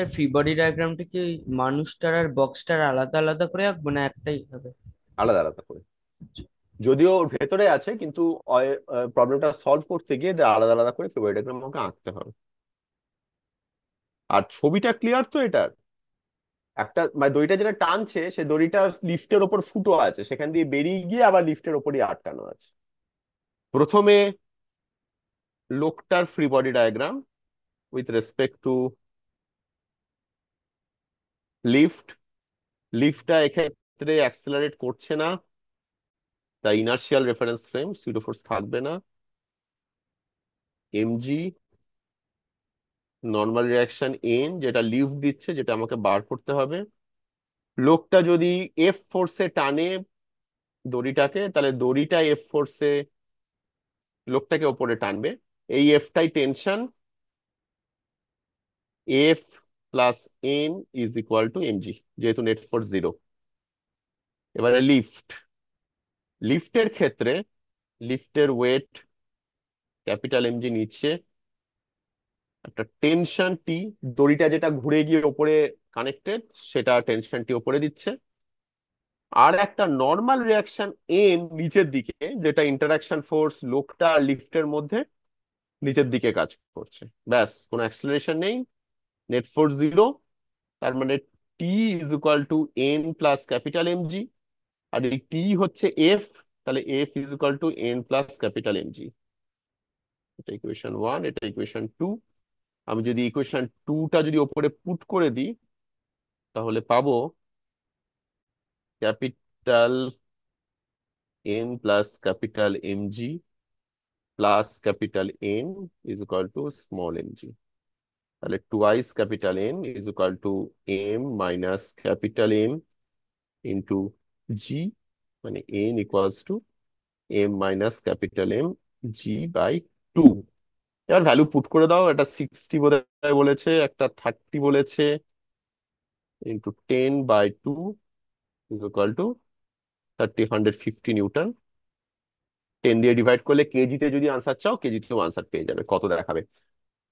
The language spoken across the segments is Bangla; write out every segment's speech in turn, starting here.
স্যার ফ্রি বডি ডায়াগ্রামটা কি ওই মানুষটার আর বক্সটার আলাদা আলাদা করে আঁকবো না একটাই হবে? আলাদা আলাদা করে। যদিও ওর ভেতরে আছে, কিন্তু প্রবলেমটা সলভ করতে গিয়ে যে আলাদা আলাদা করে ফেভারিট ডায়াগ্রাম আমাকে আঁকতে হবে। আর ছবিটা ক্লিয়ার তো এটার? একটা মানে দড়িটা যেটা টানছে, সে দড়িটা লিফটের ওপর ফুটো আছে, সেখান দিয়ে বেরিয়ে গিয়ে আবার লিফটের ওপরই আটকানো আছে। প্রথমে লোকটার free body diagram with respect to lift. লিফটটা এক্ষেত্রে অ্যাক্সেলারেট করছে না, তাই inertial reference frame, pseudo force থাকবে না। এমজি, নর্মাল রিয়াকশন এন, যেটা লিফট দিচ্ছে, যেটা আমাকে বার করতে হবে। লোকটা যদি এফ ফোর্সে টানে দড়িটাকে, তাহলে দড়িটা এফ ফোর্সে লোকটাকে ওপরে টানবে। এই এফটাই টেনশন। F plus N is equal to MG, যেহেতু নেট ফোর্স জিরো। এবারে লিফট। লিফটের ক্ষেত্রে লিফটের ওয়েট ক্যাপিটাল এমজি নিচ্ছে, একটা টেনশন টি, দড়িটা যেটা ঘুরে গিয়ে ওপরে কানেক্টেড, সেটা টেনশন টি ওপরে দিচ্ছে। আর একটা নর্মাল রিয়াকশন এন নিচের দিকে, যেটা ইন্টারাকশন ফোর্স লোকটা আর লিফটের মধ্যে নিচের দিকে কাজ করছে। ব্যাস, কোনো অ্যাক্সিলারেশন নেই, নেট ফোর্স জিরো। তার মানে T is equal to N plus capital MG. আর এই টি হচ্ছে এফ, তাহলে F is equal to N plus capital MG. এটা ইকুয়েশন ওয়ান, এটা ইকুয়েশন টু। আমি যদি ইকুয়েশন টুটা যদি ওপরে পুট করে দিই, তাহলে পাবো capital N plus capital MG plus capital N is equal to small MG. তাহলে twice capital N is equal to M minus capital M into G, মানে N equals to M minus capital M G by two. এবার ভ্যালু পুট করে দাও, একটা 60 বোধহয় বলেছে, একটা 30 বলেছে, into 10/2 is equal to 150 newton. 10 দিয়ে ডিভাইড করলে কেজিতে যদি আনসার চাও, কেজিতেও আনসার পেয়ে যাবে, কত দেখাবে।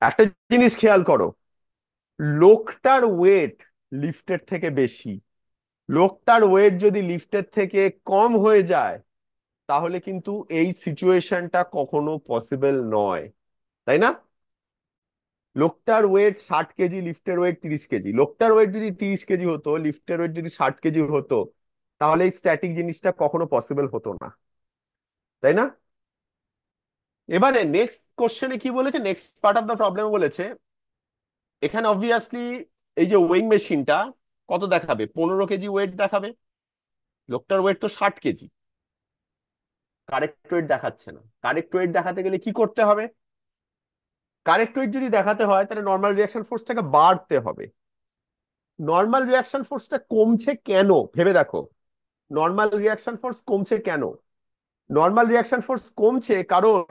একটা জিনিস খেয়াল করো, লোকটার ওয়েট লিফটের থেকে বেশি। লোকটার ওয়েট যদি লিফটের থেকে কম হয়ে যায়, তাহলে কিন্তু এই সিচুয়েশনটা কখনো পসিবল নয়, তাই না? লোকটার ওয়েট 60 কেজি, লিফটের ওয়েট 30 কেজি। লোকটার ওয়েট যদি 30 কেজি হতো, লিফটের ওয়েট যদি 60 কেজি হতো, তাহলে এই স্ট্যাটিক জিনিসটা কখনো পসিবল হতো না, তাই না? এবারে নেক্সট কোশ্চেনে কি বলেছে, next part of the problem বলেছে, এখানে অবভিয়াসলি এই যে ওয়েইং মেশিনটা কত দেখাবে, 15 কেজি ওয়েট দেখাবে। লোকটার ওয়েট তো 60 কেজি, কারেক্ট ওয়েট দেখাচ্ছে না। কারেক্ট ওয়েট দেখাতে গেলে কি করতে হবে? কারেক্ট ওয়েট যদি দেখাতে হয়, তাহলে নর্মাল রিয়াকশন ফোর্সটাকে বাড়তে হবে। নর্মাল রিয়াকশন ফোর্সটা কমছে কেন ভেবে দেখো। নর্মাল রিয়াকশন ফোর্স কমছে কেন? নর্মাল রিয়াকশন ফোর্স কমছে কারণ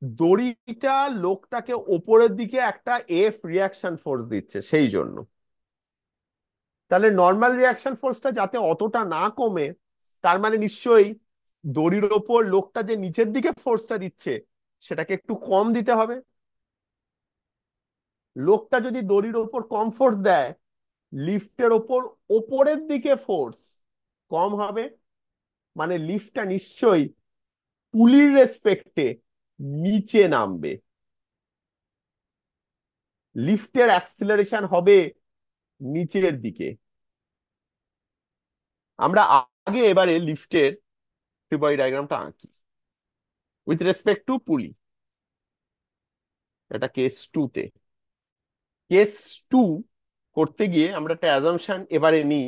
দড়িটা লোকটাকে ওপরের দিকে একটা এফ রিয়াকশন ফোর্স দিচ্ছে, সেই জন্য। তাহলে নর্মাল রিয়াকশন ফোর্সটা যাতে অতটা না কমে, তার মানে নিশ্চয়ই দড়ির ওপর লোকটা যে নিচের দিকে ফোর্সটা দিচ্ছে, সেটাকে একটু কম দিতে হবে। লোকটা যদি দড়ির ওপর কম ফোর্স দেয়, লিফটের ওপর ওপরের দিকে ফোর্স কম হবে, মানে লিফটটা নিশ্চয়ই পুলির রেসপেক্টে নিচে নামবে। লিফটের অ্যাক্সিলারেশন হবে নিচের দিকে। আমরা আগে এবারে লিফটের ফ্রি বডি ডায়াগ্রামটা আঁকি উইথ রেসপেক্ট টু পুলি। এটা কেস টু তে। কেস টু করতে গিয়ে আমরা একটা অ্যাজাম্পশন এবারে নিই,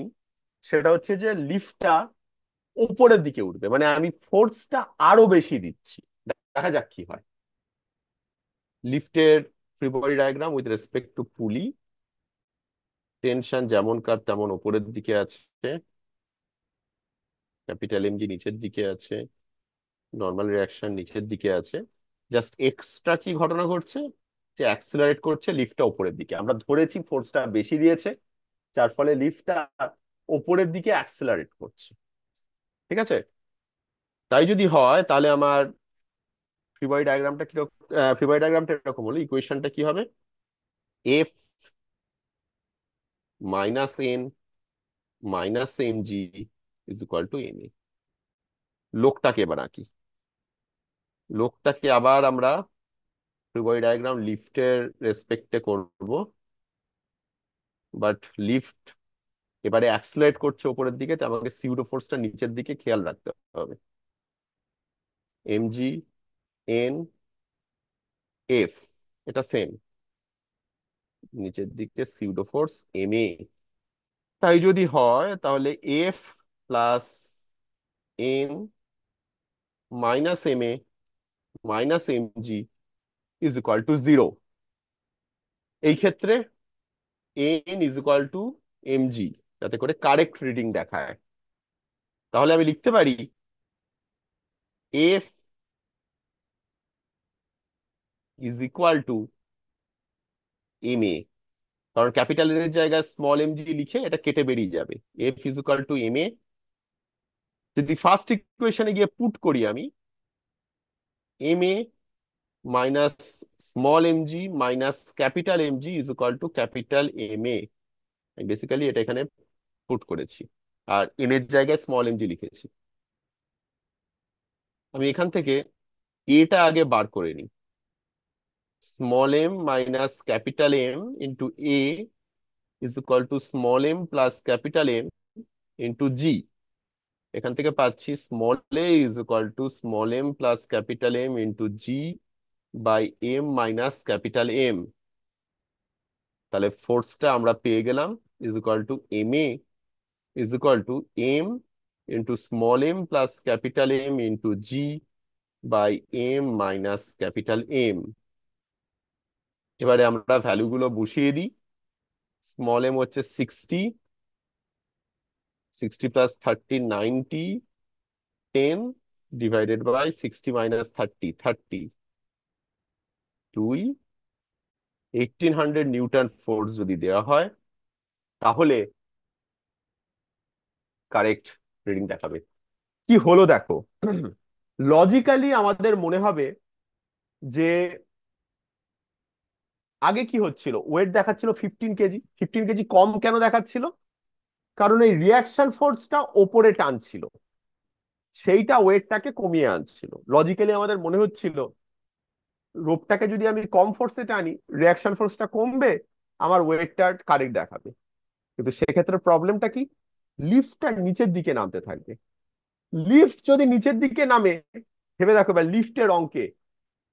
সেটা হচ্ছে যে লিফটটা উপরের দিকে উঠবে, মানে আমি ফোর্সটা আরো বেশি দিচ্ছি। দেখা যাক কি হয়। লিফটের free body diagram with respect two পুলি। টেনশন যেমনকার তেমন উপরের দিকে আছে, ক্যাপিটাল এমজি নিচের দিকে আছে, নর্মাল রিয়াকশন নিচের দিকে আছে। জাস্ট এক্সট্রা কি ঘটনা ঘটছে, যে অ্যাক্সিলারেট করছে লিফটটা উপরের দিকে। আমরা ধরেছি ফোর্সটা বেশি দিয়েছে, যার ফলে লিফটটা উপরের দিকে অ্যাক্সিলারেট করছে। ঠিক আছে? তাই যদি হয়, তাহলে আমার ফ্রি বডি ডায়াগ্রামটা কিরকম, ফ্রি বডি ডায়াগ্রামটা এরকম হলো, ইকুয়েশনটা কি হবে? F minus N minus M G is equal to M A. লোকটাকে এবার আঁকি। লোকটাকে আবার আমরা ফ্রি বডি ডায়াগ্রাম লিফটের রেসপেক্টে করব, বাট লিফট এবারে অ্যাক্সিলারেট করছে উপরের দিকে, তো আমাকে সিউডো ফোর্সটা নিচের দিকে খেয়াল রাখতে হবে। এম জি এন এফ, এটা সেম, নিচের দিকে সিউডো ফোর্স এম এ। তাই যদি হয় তাহলে F plus N minus M A minus M G is equal to zero. এই ক্ষেত্রে N is equal to M G, যাতে করে কারেক্ট রিডিং দেখায়। তাহলে আমি লিখতে পারি F is equal to M A, কারণ ক্যাপিটাল এর জায়গায় স্মল এম জি লিখে এটা কেটে বেরিয়ে যাবে। F is equal to M A, যদি ফার্স্ট ইকুয়েশনে গিয়ে পুট করি আমি M A minus small M G minus capital M G is equal to capital M A, আমি বেসিক্যালি এটা এখানে পুট করেছি আর এম এর জায়গায় স্মল এম জি লিখেছি। আমি এখান থেকে এটা আগে বার করে নিই। Small M minus capital M into A is equal to small M plus capital M into G. এখান থেকে পাচ্ছি small A is equal to small M plus capital M into G by M minus capital M. তাহলে ফোর্সটা আমরা পেয়ে গেলাম is equal to M A is equal to M into small M plus capital M into G by M minus capital M. এবারে আমরা ভ্যালুগুলো বসিয়ে দিই। স্মল এম হচ্ছে 60, 60 plus 30 90, 10 divided by 60 minus 30 30, 2, 1800 newton force যদি দেওয়া হয় তাহলে কারেক্ট রিডিং দেখাবে। কি হলো দেখো, লজিক্যালি আমাদের মনে হবে যে আগে কি হচ্ছিল, ওয়েট দেখাচ্ছিল 15 কেজি। 15 কেজি কম কেন দেখাচ্ছিল? কারণ এই রিয়াকশন ফোর্সটা ওপরে টানছিল, সেইটা ওয়েটটাকে কমিয়ে আনছিল। লজিক্যালি আমাদের মনে হচ্ছিল রোপটাকে যদি আমি কম ফোর্সে টানি রিয়াকশন ফোর্সটা কমবে, আমার ওয়েটটা কারেক্ট দেখাবে। কিন্তু সেক্ষেত্রে প্রবলেমটা কি, লিফটটা নিচের দিকে নামতে থাকবে। লিফট যদি নিচের দিকে নামে, ভেবে দেখো এবার লিফটের অঙ্কে,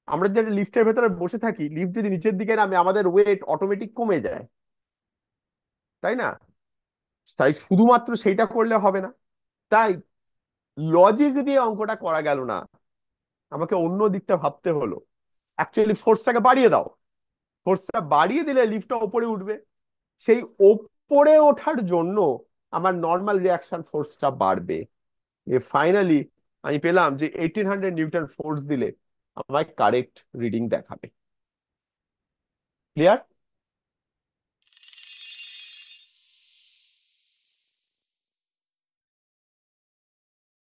আমরা যদি লিফটের ভেতরে বসে থাকি, লিফট যদি নিচের দিকে নামে আমাদের ওয়েট অটোমেটিক কমে যায়, তাই না? তাই শুধুমাত্র সেইটা করলে হবে না। তাই লজিক দিয়ে অঙ্কটা করা গেল না, আমাকে অন্য দিকটা ভাবতে হলো। অ্যাকচুয়ালি ফোর্সটাকে বাড়িয়ে দাও, ফোর্সটা বাড়িয়ে দিলে লিফটটা ওপরে উঠবে। সেই ওপরে ওঠার জন্য আমার নর্মাল রিয়াকশন ফোর্সটা বাড়বে। ফাইনালি আমি পেলাম যে 1800 নিউটন ফোর্স দিলে আমায় কারেক্ট রিডিং দেখাবে। ক্লিয়ার?